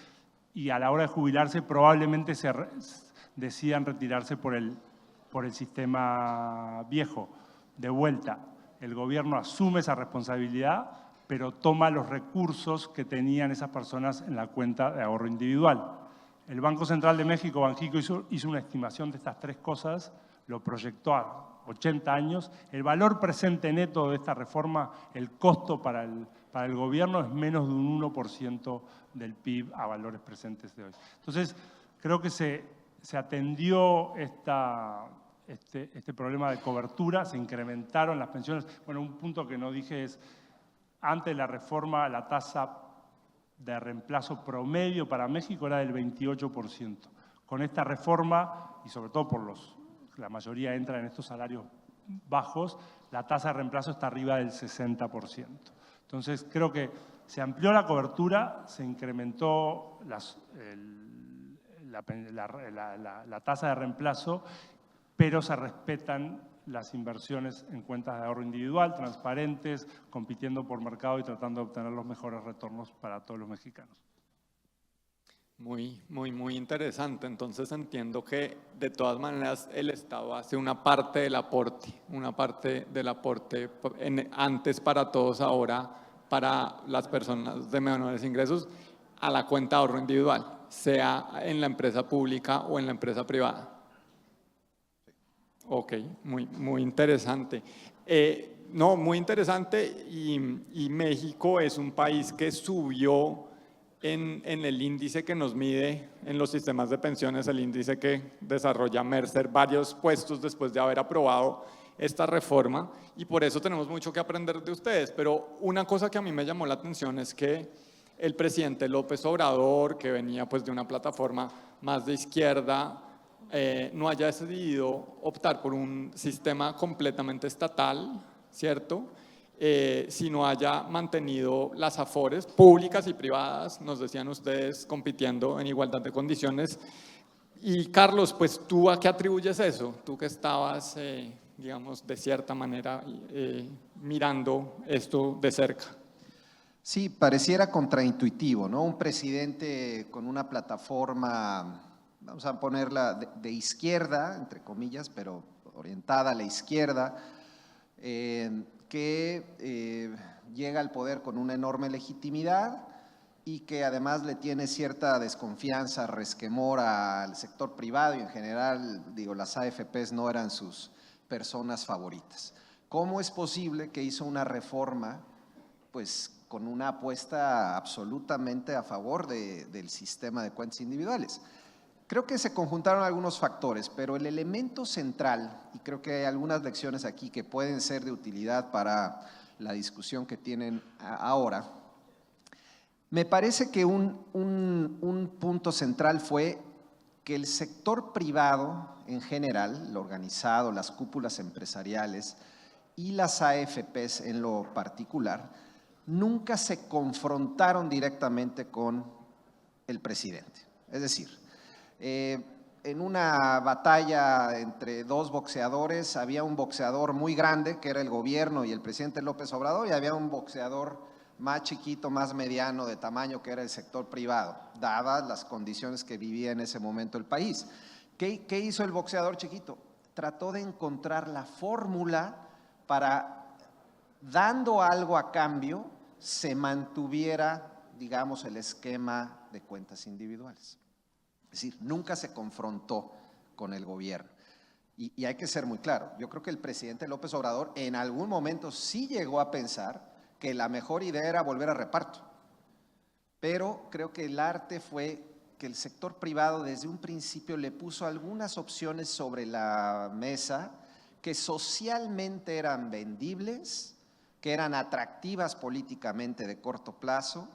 y a la hora de jubilarse probablemente decidan retirarse por el sistema viejo. De vuelta, el gobierno asume esa responsabilidad, pero toma los recursos que tenían esas personas en la cuenta de ahorro individual. El Banco Central de México, Banxico, hizo una estimación de estas 3 cosas, lo proyectó a 80 años. El valor presente neto de esta reforma, el costo para el gobierno es menos de un 1% del PIB a valores presentes de hoy. Entonces, creo que se atendió este problema de cobertura, se incrementaron las pensiones. Bueno, un punto que no dije es, antes de la reforma, la tasa de reemplazo promedio para México era del 28%. Con esta reforma, y sobre todo la mayoría entra en estos salarios bajos, la tasa de reemplazo está arriba del 60%. Entonces, creo que se amplió la cobertura, se incrementó la tasa de reemplazo, pero se respetan las inversiones en cuentas de ahorro individual, transparentes, compitiendo por mercado y tratando de obtener los mejores retornos para todos los mexicanos. Muy interesante. Entonces entiendo que de todas maneras el Estado hace una parte del aporte, antes para todos, ahora para las personas de menores ingresos, a la cuenta de ahorro individual, sea en la empresa pública o en la empresa privada. Ok, muy interesante. Muy interesante, y México es un país que subió en el índice que nos mide en los sistemas de pensiones, el índice que desarrolla Mercer, varios puestos después de haber aprobado esta reforma, y por eso tenemos mucho que aprender de ustedes. Pero una cosa que a mí me llamó la atención es que el presidente López Obrador, que venía pues de una plataforma más de izquierda, no haya decidido optar por un sistema completamente estatal, ¿cierto? Sino haya mantenido las Afores públicas y privadas, nos decían ustedes, compitiendo en igualdad de condiciones. Y Carlos, pues ¿tú a qué atribuyes eso? Tú que estabas, digamos, de cierta manera mirando esto de cerca. Sí, pareciera contraintuitivo, ¿no? Un presidente con una plataforma, vamos a ponerla de izquierda, entre comillas, pero orientada a la izquierda, que llega al poder con una enorme legitimidad y que además le tiene cierta desconfianza, resquemor al sector privado, y en general, digo, las AFPs no eran sus personas favoritas. ¿Cómo es posible que hizo una reforma, pues, con una apuesta absolutamente a favor del sistema de cuentas individuales? Creo que se conjuntaron algunos factores, pero el elemento central, y creo que hay algunas lecciones aquí que pueden ser de utilidad para la discusión que tienen ahora, me parece que un punto central fue que el sector privado en general, lo organizado, las cúpulas empresariales y las AFPs en lo particular, nunca se confrontaron directamente con el presidente. Es decir, en una batalla entre dos boxeadores, había un boxeador muy grande, que era el gobierno y el presidente López Obrador, y había un boxeador más chiquito, más mediano de tamaño, que era el sector privado, dadas las condiciones que vivía en ese momento el país. ¿Qué hizo el boxeador chiquito? Trató de encontrar la fórmula para, dando algo a cambio, se mantuviera, digamos, el esquema de cuentas individuales. Es decir, nunca se confrontó con el gobierno. Y hay que ser muy claro, yo creo que el presidente López Obrador en algún momento sí llegó a pensar que la mejor idea era volver a reparto. Pero creo que el arte fue que el sector privado desde un principio le puso algunas opciones sobre la mesa que socialmente eran vendibles, que eran atractivas políticamente de corto plazo,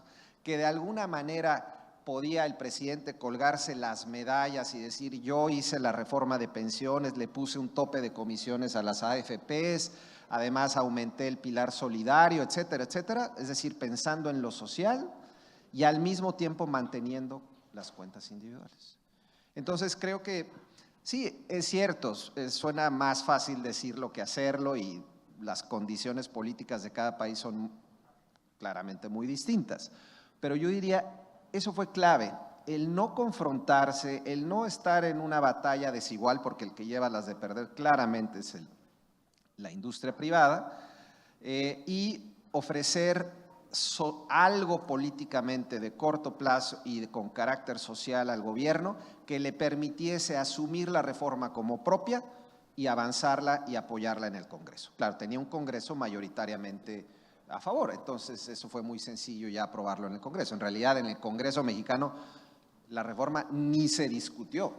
que de alguna manera podía el presidente colgarse las medallas y decir: yo hice la reforma de pensiones, le puse un tope de comisiones a las AFPs, además aumenté el pilar solidario, etcétera, etcétera. Es decir, pensando en lo social y al mismo tiempo manteniendo las cuentas individuales. Entonces creo que sí, es cierto, suena más fácil decirlo que hacerlo, y las condiciones políticas de cada país son claramente muy distintas. Pero yo diría, eso fue clave, el no confrontarse, el no estar en una batalla desigual, porque el que lleva las de perder claramente es la industria privada, y ofrecer algo políticamente de corto plazo y con carácter social al gobierno que le permitiese asumir la reforma como propia y avanzarla y apoyarla en el Congreso. Claro, tenía un Congreso mayoritariamente a favor, entonces eso fue muy sencillo ya aprobarlo en el Congreso. En realidad en el Congreso mexicano la reforma ni se discutió,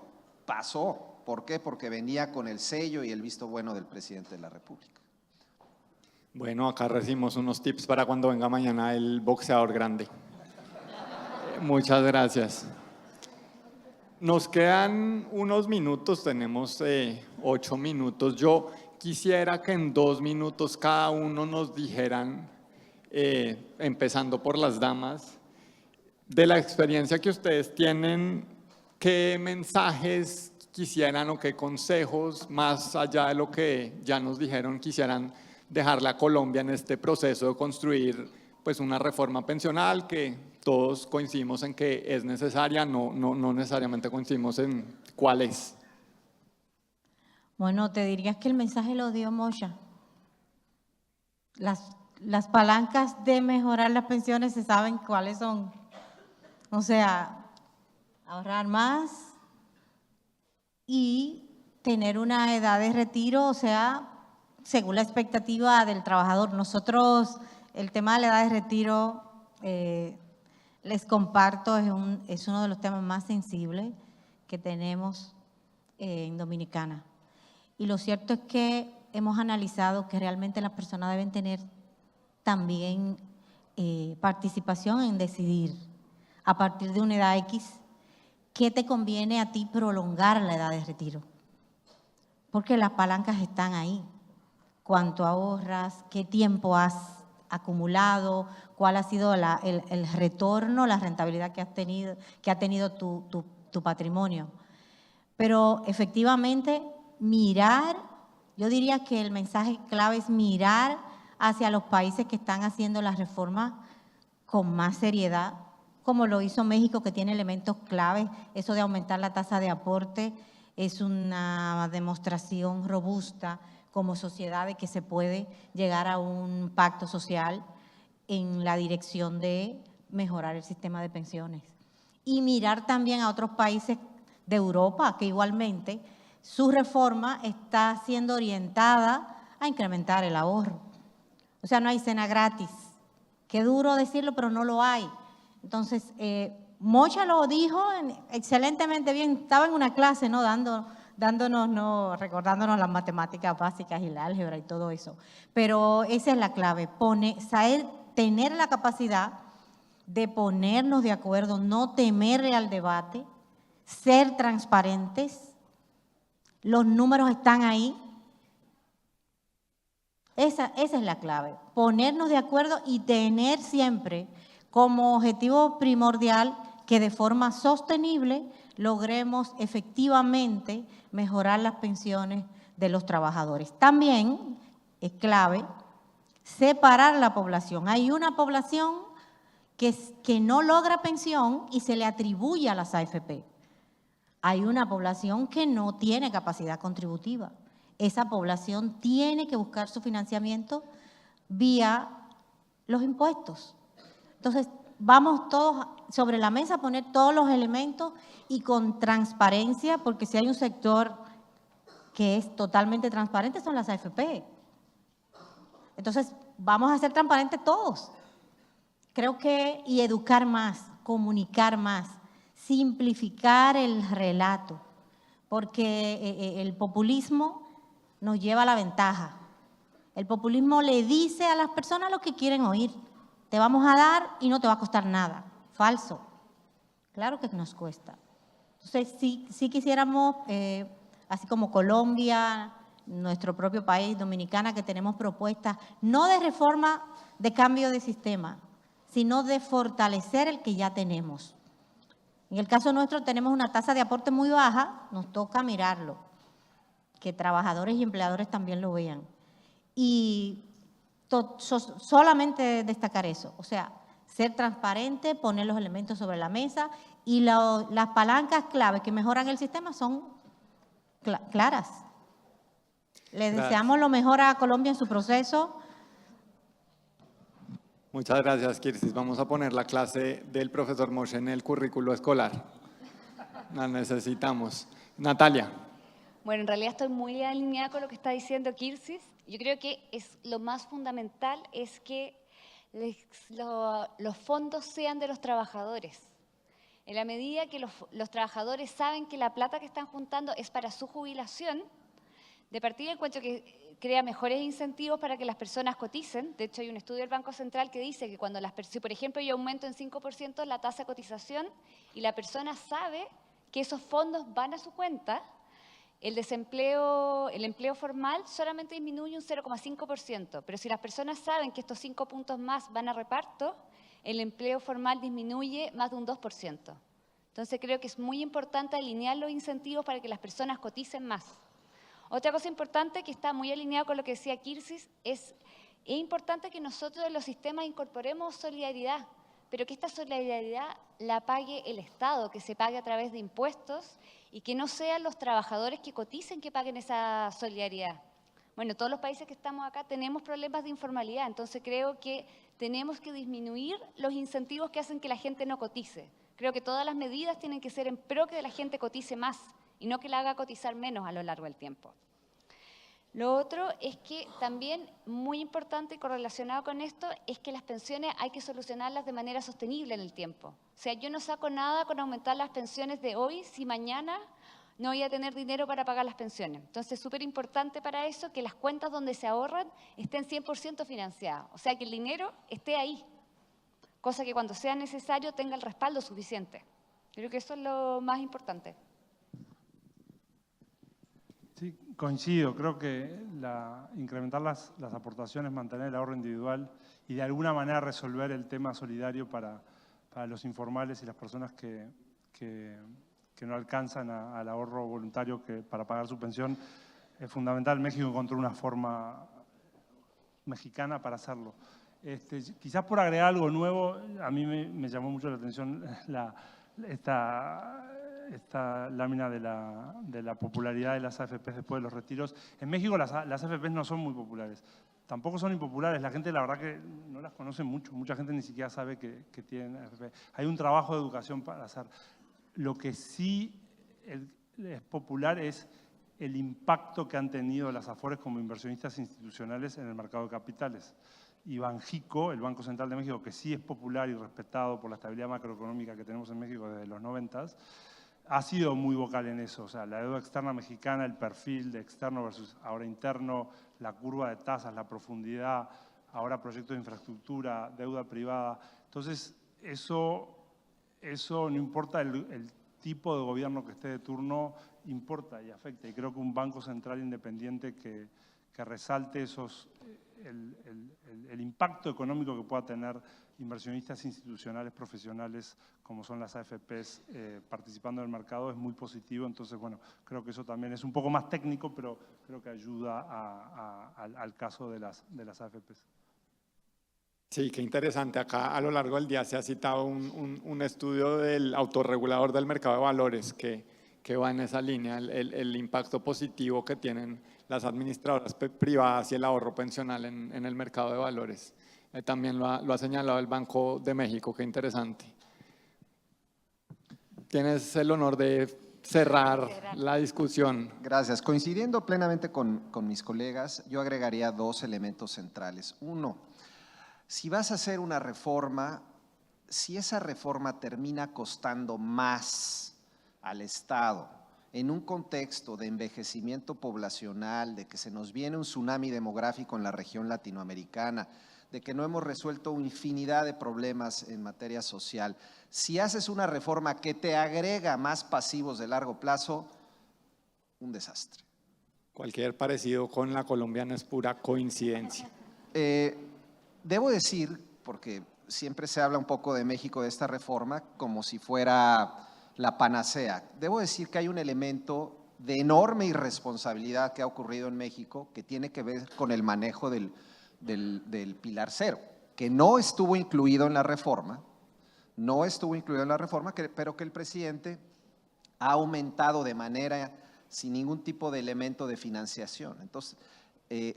pasó ¿Por qué? Porque venía con el sello y el visto bueno del presidente de la República. Bueno, acá recibimos unos tips para cuando venga mañana el boxeador grande. Muchas gracias. Nos quedan unos minutos, tenemos 8 minutos. Yo quisiera que en 2 minutos cada uno nos dijeran, empezando por las damas, de la experiencia que ustedes tienen, qué mensajes quisieran o qué consejos, más allá de lo que ya nos dijeron, quisieran dejarle a Colombia en este proceso de construir pues una reforma pensional que todos coincidimos en que es necesaria, no necesariamente coincidimos en cuál es. Bueno, te dirías que el mensaje lo dio Moya. Las palancas de mejorar las pensiones se saben cuáles son. O sea, ahorrar más y tener una edad de retiro, o sea, según la expectativa del trabajador. Nosotros, el tema de la edad de retiro, les comparto, es uno de los temas más sensibles que tenemos en Dominicana. Y lo cierto es que hemos analizado que realmente las personas deben tener también participación en decidir a partir de una edad X qué te conviene a ti prolongar la edad de retiro. Porque las palancas están ahí. Cuánto ahorras, qué tiempo has acumulado, cuál ha sido el retorno, la rentabilidad que ha tenido tu patrimonio. Pero efectivamente mirar, yo diría que el mensaje clave es mirar hacia los países que están haciendo las reformas con más seriedad, como lo hizo México, que tiene elementos claves. Eso de aumentar la tasa de aporte es una demostración robusta como sociedad de que se puede llegar a un pacto social en la dirección de mejorar el sistema de pensiones. Y mirar también a otros países de Europa, que igualmente su reforma está siendo orientada a incrementar el ahorro. O sea, no hay cena gratis. Qué duro decirlo, pero no lo hay. Entonces, Moya lo dijo excelentemente bien. Estaba en una clase, ¿no? Recordándonos las matemáticas básicas y el álgebra y todo eso. Pero esa es la clave, tener la capacidad de ponernos de acuerdo, no temerle al debate, ser transparentes. Los números están ahí. Esa es la clave, ponernos de acuerdo y tener siempre como objetivo primordial que de forma sostenible logremos efectivamente mejorar las pensiones de los trabajadores. También es clave separar la población. Hay una población que no logra pensión y se le atribuye a las AFP. Hay una población que no tiene capacidad contributiva. Esa población tiene que buscar su financiamiento vía los impuestos. Entonces, vamos todos sobre la mesa a poner todos los elementos y con transparencia, porque si hay un sector que es totalmente transparente son las AFP. Entonces, vamos a ser transparentes todos. Creo que, y educar más, comunicar más, simplificar el relato, porque el populismo nos lleva a la ventaja. El populismo le dice a las personas lo que quieren oír. Te vamos a dar y no te va a costar nada. Falso. Claro que nos cuesta. Entonces, sí quisiéramos, así como Colombia, nuestro propio país, Dominicana, que tenemos propuestas, no de reforma, de cambio de sistema, sino de fortalecer el que ya tenemos. En el caso nuestro tenemos una tasa de aporte muy baja, nos toca mirarlo, que trabajadores y empleadores también lo vean. Y solamente destacar eso, o sea, ser transparente, poner los elementos sobre la mesa y las palancas clave que mejoran el sistema son claras. Les deseamos lo mejor a Colombia en su proceso. Muchas gracias, Kirsis. Vamos a poner la clase del profesor Moshe en el currículo escolar. La necesitamos. Natalia. Bueno, en realidad estoy muy alineada con lo que está diciendo Kirsis. Yo creo que lo más fundamental es que los fondos sean de los trabajadores. En la medida que los trabajadores saben que la plata que están juntando es para su jubilación, de partida encuentro que crea mejores incentivos para que las personas coticen. De hecho, hay un estudio del Banco Central que dice que cuando si por ejemplo yo aumento en 5% la tasa de cotización y la persona sabe que esos fondos van a su cuenta, el empleo formal solamente disminuye un 0,5%, pero si las personas saben que estos 5 puntos más van a reparto, el empleo formal disminuye más de un 2%. Entonces creo que es muy importante alinear los incentivos para que las personas coticen más. Otra cosa importante que está muy alineado con lo que decía Kirsis es importante que nosotros en los sistemas incorporemos solidaridad, pero que esta solidaridad la pague el Estado, que se pague a través de impuestos y que no sean los trabajadores que coticen que paguen esa solidaridad. Bueno, todos los países que estamos acá tenemos problemas de informalidad, entonces creo que tenemos que disminuir los incentivos que hacen que la gente no cotice. Creo que todas las medidas tienen que ser en pro que la gente cotice más y no que la haga cotizar menos a lo largo del tiempo. Lo otro es que también, muy importante y correlacionado con esto, es que las pensiones hay que solucionarlas de manera sostenible en el tiempo. O sea, yo no saco nada con aumentar las pensiones de hoy si mañana no voy a tener dinero para pagar las pensiones. Entonces, es súper importante para eso que las cuentas donde se ahorran estén 100% financiadas. O sea, que el dinero esté ahí, cosa que cuando sea necesario tenga el respaldo suficiente. Creo que eso es lo más importante. Sí, coincido. Creo que incrementar las aportaciones, mantener el ahorro individual y de alguna manera resolver el tema solidario para los informales y las personas que no alcanzan al ahorro voluntario para pagar su pensión es fundamental. México encontró una forma mexicana para hacerlo. Quizás por agregar algo nuevo, a mí me llamó mucho la atención esta lámina de la popularidad de las AFPs después de los retiros. En México las AFPs no son muy populares, tampoco son impopulares, la gente la verdad que no las conoce mucho, mucha gente ni siquiera sabe que tienen AFP. Hay un trabajo de educación para hacer. Lo que sí es popular es el impacto que han tenido las AFORES como inversionistas institucionales en el mercado de capitales. Y Banxico, el Banco Central de México, que sí es popular y respetado por la estabilidad macroeconómica que tenemos en México desde los 90s, ha sido muy vocal en eso. O sea, la deuda externa mexicana, el perfil de externo versus ahora interno, la curva de tasas, la profundidad, ahora proyectos de infraestructura, deuda privada. Entonces, eso no importa el tipo de gobierno que esté de turno, importa y afecta. Y creo que un banco central independiente que resalte el impacto económico que pueda tener inversionistas institucionales profesionales como son las AFPs participando en el mercado es muy positivo. Entonces, bueno, creo que eso también es un poco más técnico, pero creo que ayuda al caso de las AFPs. Sí, qué interesante. Acá a lo largo del día se ha citado un estudio del autorregulador del mercado de valores que va en esa línea, el impacto positivo que tienen las administradoras privadas y el ahorro pensional en el mercado de valores. También lo ha señalado el Banco de México, qué interesante. Tienes el honor de cerrar la discusión. Gracias. Coincidiendo plenamente con mis colegas, yo agregaría dos elementos centrales. Uno, si vas a hacer una reforma, si esa reforma termina costando más al Estado en un contexto de envejecimiento poblacional, de que se nos viene un tsunami demográfico en la región latinoamericana, de que no hemos resuelto infinidad de problemas en materia social, si haces una reforma que te agrega más pasivos de largo plazo, un desastre. Cualquier parecido con la colombiana es pura coincidencia. Debo decir, porque siempre se habla un poco de México, de esta reforma, como si fuera la panacea. Debo decir que hay un elemento de enorme irresponsabilidad que ha ocurrido en México que tiene que ver con el manejo del Pilar Cero, que no estuvo incluido en la reforma, pero que el presidente ha aumentado de manera sin ningún tipo de elemento de financiación. Entonces,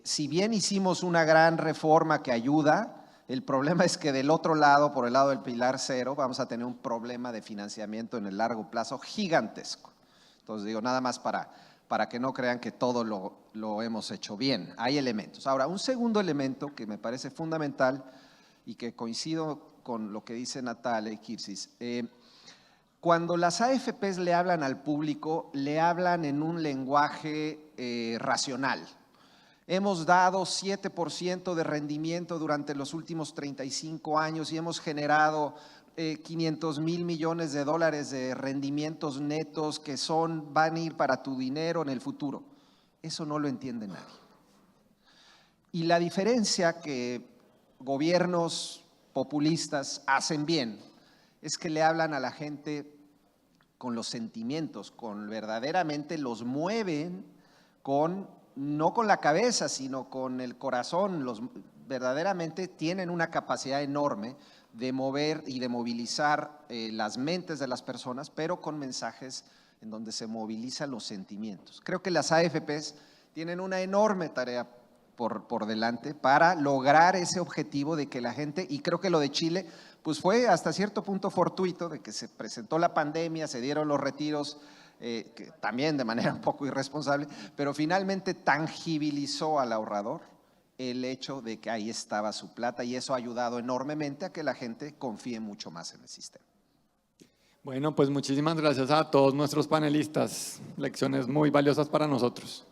si bien hicimos una gran reforma que ayuda, el problema es que del otro lado, por el lado del Pilar Cero, vamos a tener un problema de financiamiento en el largo plazo gigantesco. Entonces digo, nada más para que no crean que todo lo hemos hecho bien. Hay elementos. Ahora, un segundo elemento que me parece fundamental y que coincido con lo que dice Natalia y Kirsis, Cuando las AFPs le hablan al público, le hablan en un lenguaje racional. Hemos dado 7% de rendimiento durante los últimos 35 años y hemos generado 500,000 millones de dólares de rendimientos netos que van a ir para tu dinero en el futuro. Eso no lo entiende nadie. Y la diferencia que gobiernos populistas hacen bien es que le hablan a la gente con los sentimientos, verdaderamente los mueven no con la cabeza, sino con el corazón. Verdaderamente tienen una capacidad enorme de mover y de movilizar las mentes de las personas, pero con mensajes en donde se movilizan los sentimientos. Creo que las AFPs tienen una enorme tarea por delante para lograr ese objetivo de que la gente, y creo que lo de Chile pues fue hasta cierto punto fortuito, de que se presentó la pandemia, se dieron los retiros, que también de manera un poco irresponsable, pero finalmente tangibilizó al ahorrador el hecho de que ahí estaba su plata, y eso ha ayudado enormemente a que la gente confíe mucho más en el sistema. Bueno, pues muchísimas gracias a todos nuestros panelistas. Lecciones muy valiosas para nosotros.